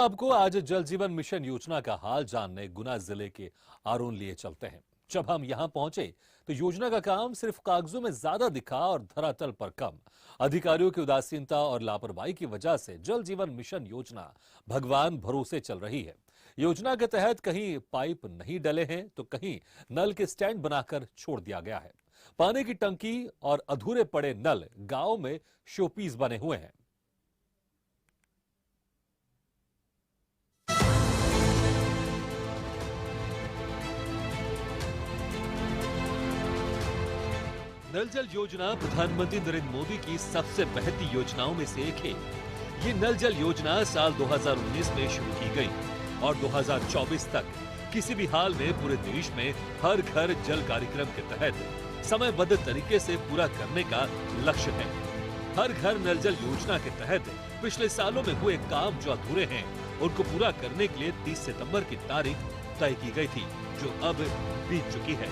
आपको आज जल जीवन मिशन योजना का हाल जानने गुना जिले के आरोन लिए चलते हैं। जब हम यहां पहुंचे तो योजना का काम सिर्फ कागजों में ज्यादा दिखा और धरातल पर कम। अधिकारियों की उदासीनता और लापरवाही की वजह से जल जीवन मिशन योजना भगवान भरोसे चल रही है। योजना के तहत कहीं पाइप नहीं डले हैं तो कहीं नल के स्टैंड बनाकर छोड़ दिया गया है। पानी की टंकी और अधूरे पड़े नल गांव में शोपीस बने हुए हैं। नल जल योजना प्रधानमंत्री नरेंद्र मोदी की सबसे बहती योजनाओं में से एक है। ये नल जल योजना साल 2019 में शुरू की गई और 2024 तक किसी भी हाल में पूरे देश में हर घर जल कार्यक्रम के तहत समयबद्ध तरीके से पूरा करने का लक्ष्य है। हर घर नल जल योजना के तहत पिछले सालों में हुए काम जो अधूरे हैं उनको पूरा करने के लिए 30 सितंबर की तारीख तय की गई थी, जो अब बीत चुकी है।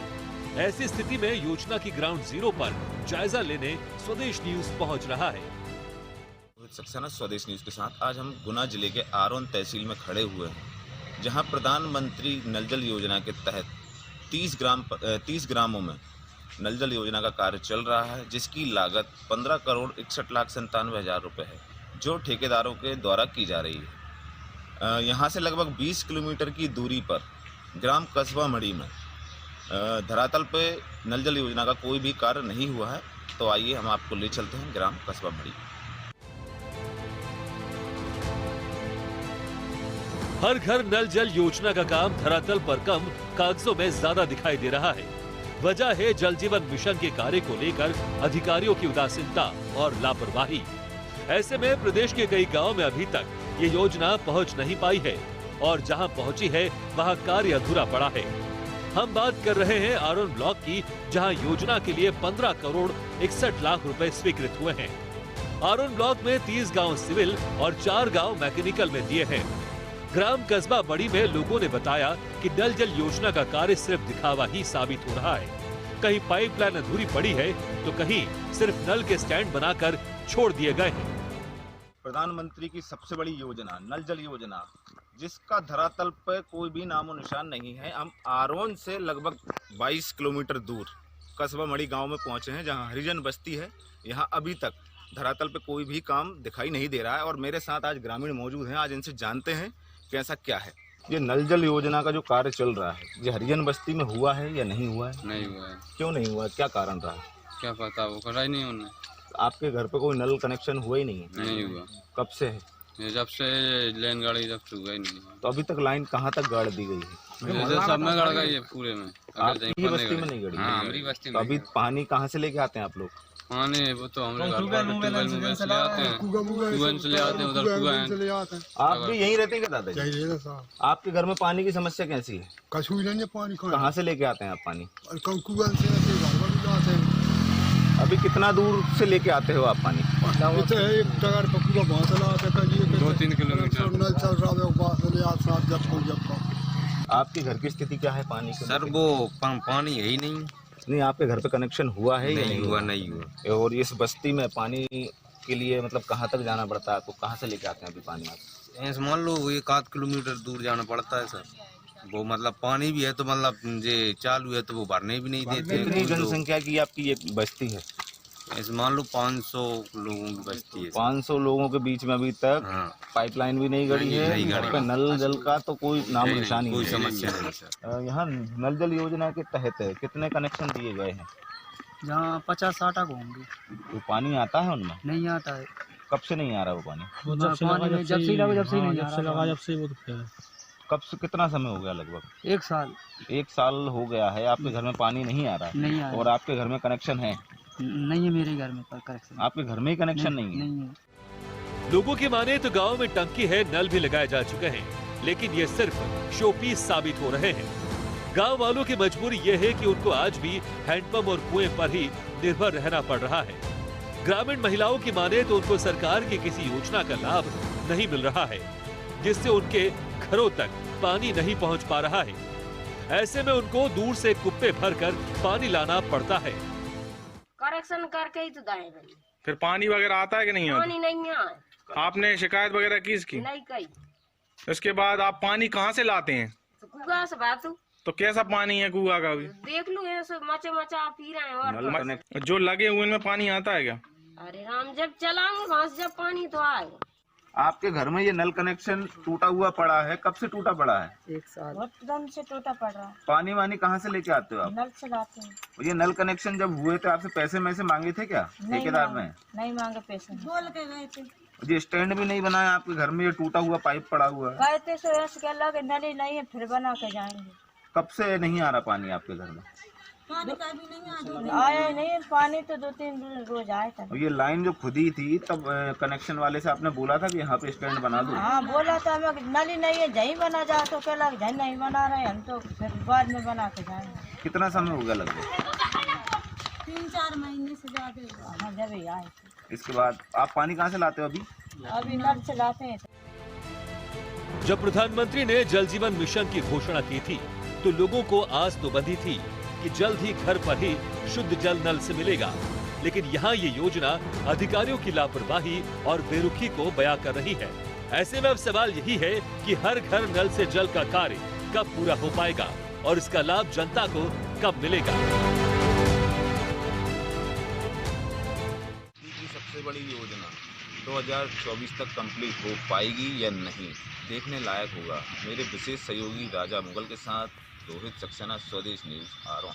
ऐसी स्थिति में योजना की ग्राउंड जीरो पर जायजा लेने स्वदेश न्यूज पहुंच रहा है। सक्सेना स्वदेश न्यूज के साथ आज हम गुना जिले के आरोन तहसील में खड़े हुए हैं, जहां प्रधानमंत्री नल जल योजना के तहत 30 ग्रामों में नल जल योजना का कार्य चल रहा है, जिसकी लागत 15,61,97,000 रुपये है, जो ठेकेदारों के द्वारा की जा रही है। यहां से लगभग 20 किलोमीटर की दूरी पर ग्राम कस्बा मड़ी में धरातल पे नल जल योजना का कोई भी कार्य नहीं हुआ है। तो आइए हम आपको ले चलते हैं ग्राम कस्बा मड़ी। हर घर नल जल योजना का काम धरातल पर कम, कागजों में ज्यादा दिखाई दे रहा है। वजह है जल जीवन मिशन के कार्य को लेकर अधिकारियों की उदासीनता और लापरवाही। ऐसे में प्रदेश के कई गांव में अभी तक ये योजना पहुंच नहीं पाई है और जहां पहुंची है वहां कार्य अधूरा पड़ा है। हम बात कर रहे हैं आरोन ब्लॉक की, जहां योजना के लिए 15 करोड़ 61 लाख रुपए स्वीकृत हुए हैं। आरोन ब्लॉक में 30 गांव सिविल और 4 गांव मैकेनिकल में दिए हैं। ग्राम कस्बा बड़ी में लोगों ने बताया कि नल जल योजना का कार्य सिर्फ दिखावा ही साबित हो रहा है। कहीं पाइपलाइन अधूरी पड़ी है तो कहीं सिर्फ नल के स्टैंड बनाकर छोड़ दिए गए हैं। प्रधानमंत्री की सबसे बड़ी योजना नल जल योजना, जिसका धरातल पर कोई भी नामो निशान नहीं है। हम आरोन से लगभग 22 किलोमीटर दूर कस्बा मड़ी गांव में पहुंचे हैं, जहां हरिजन बस्ती है। यहां अभी तक धरातल पे कोई भी काम दिखाई नहीं दे रहा है और मेरे साथ आज ग्रामीण मौजूद हैं। आज इनसे जानते हैं कि ऐसा क्या है। ये नल जल योजना का जो कार्य चल रहा है, ये हरिजन बस्ती में हुआ है या नहीं हुआ है? नहीं हुआ है। क्यों नहीं हुआ, क्या कारण रहा? क्या पता, वो करा ही नहीं उन्होंने। आपके घर पे कोई नल कनेक्शन हुआ ही नहीं है? नहीं हुआ। कब से है? ये जब से लाइन गाड़ी जब से हुआ ही नहीं। तो अभी तक लाइन कहाँ तक गाड़ दी गई है? सब में गड़ गई है पूरे में। आपकी बस्ती में नहीं गड़ी? हाँ, हमारी बस्ती में। तो अभी पानी कहाँ से लेके आते हैं आप लोग? पानी वो तो हमरे घर पर से ले आते हैं, कुएं से ले आते हैं, उधर कुएं। आप भी यहीं रहते हैं क्या दादा? आपके घर में पानी की समस्या कैसी है? कछुई नहीं है पानी। कहाँ से लेके आते हैं आप पानी? कुएं से घर में जाते हैं। अभी कितना दूर से लेके आते हो आप पानी? एक टगर का पूरा बांसला आता है, 2-3 किलोमीटर नल चल रहा है, बांसले आज साथ जब आपके घर की स्थिति क्या है पानी की? सर वो पानी है ही नहीं। नहीं, आपके घर पे कनेक्शन हुआ है या नहीं हुआ? नहीं हुआ। और इस बस्ती में पानी के लिए मतलब कहाँ तक जाना पड़ता है आपको? कहाँ से लेके आते हैं अभी पानी आप? ऐसे मान लो 1-8 किलोमीटर दूर जाना पड़ता है सर। वो मतलब पानी भी है तो मतलब ये चालू है तो वो भरने भी नहीं देते। कितनी जनसंख्या की आपकी ये बस्ती है? ऐसे मान लो 500 लोगों की बस्ती है। 500 लोगों के बीच में अभी तक पाइपलाइन भी नहीं गड़ी है। यहाँ पे नल जल का तो कोई नाम निशान ही कोई नहीं। समस्या नहीं सर। यहाँ नल जल योजना के तहत कितने कनेक्शन दिए गए हैं? जहाँ 50-60 होंगे। तो पानी आता है उनमें? नहीं आता है। कब से नहीं आ रहा वो पानी? जब से नहीं। कब से कितना समय हो गया? लगभग 1 साल। 1 साल हो गया है आपके घर में पानी नहीं आ रहा है? नहीं आ रहा। और आपके घर में कनेक्शन है? नहीं है मेरे घर में कनेक्शन। आपके घर में ही कनेक्शन नहीं है? नहीं है। लोगों की माने तो गांव में टंकी है, नल भी लगाए जा चुके हैं, लेकिन ये सिर्फ शोपीस साबित हो रहे हैं। गांव वालों की मजबूरी ये है कि उनको आज भी हैंडपंप और कुएं पर ही निर्भर रहना पड़ रहा है। ग्रामीण महिलाओं की माने तो उनको सरकार की किसी योजना का लाभ नहीं मिल रहा है, जिससे उनके घरों तक पानी नहीं पहुंच पा रहा है। ऐसे में उनको दूर से कुप्पे भरकर पानी लाना पड़ता है। करेक्शन करके ही तो दाएं भाई। फिर पानी वगैरह आता है कि नहीं? पानी नहीं है। आपने शिकायत वगैरह की इसकी? नहीं कही। इसके बाद आप पानी कहाँ से लाते हैं? तो कुआ से बात तो कैसा पानी है कुआ का भी? देख लू ऐसे मचा पी रहे हैं और जो लगे हुए इनमें पानी आता है क्या? अरे राम, जब चलाऊंगे वहां से जब पानी तो आएगा। आपके घर में ये नल कनेक्शन टूटा हुआ पड़ा है, कब से टूटा पड़ा है? 1 साल बहुत दम से टूटा पड़ रहा है। पानी वानी कहाँ से लेके आते हो आप? नल से लाते हैं। और ये नल कनेक्शन जब हुए थे आपसे पैसे में से मांगे थे क्या ठेकेदार ने? नहीं मांगे पैसे, बोल के गए थे। ये स्टैंड भी नहीं बनाया आपके घर में, ये टूटा हुआ पाइप पड़ा हुआ है। कहते सो ऐसे क्या लगे नली नहीं है, फिर बना के जाएंगे। कब से नहीं आ रहा पानी आपके घर में? पानी का भी नहीं आया नहीं, पानी तो 2-3 दिन रोज आया था। और ये लाइन जो खुदी थी तब कनेक्शन वाले से आपने बोला था कि यहाँ पे स्टैंड बना दो? हाँ बोला था, हमें नली नहीं है जहीं बना जाओ, तो क्या लग जहीं नहीं बना रहे हम, तो फिर बाद में बना के जाएंगे। कितना समय हो गया लगभग? 3-4 महीने से ज्यादा। हाँ जब ही आए थे। इसके बाद आप पानी कहाँ से लाते हो अभी? अभी नल से लाते हैं। जब प्रधानमंत्री ने जल जीवन मिशन की घोषणा की थी तो लोगों को आस तो बंधी थी कि जल्द ही घर पर ही शुद्ध जल नल से मिलेगा, लेकिन यहाँ ये योजना अधिकारियों की लापरवाही और बेरुखी को बयां कर रही है। ऐसे में अब सवाल यही है कि हर घर नल से जल का कार्य कब पूरा हो पाएगा और इसका लाभ जनता को कब मिलेगा। सबसे बड़ी योजना 2024 तक कंप्लीट हो पाएगी या नहीं, देखने लायक होगा। मेरे विशेष सहयोगी राजा मुगल के साथ रोहित सक्सेना, स्वदेश न्यूज, आरोन।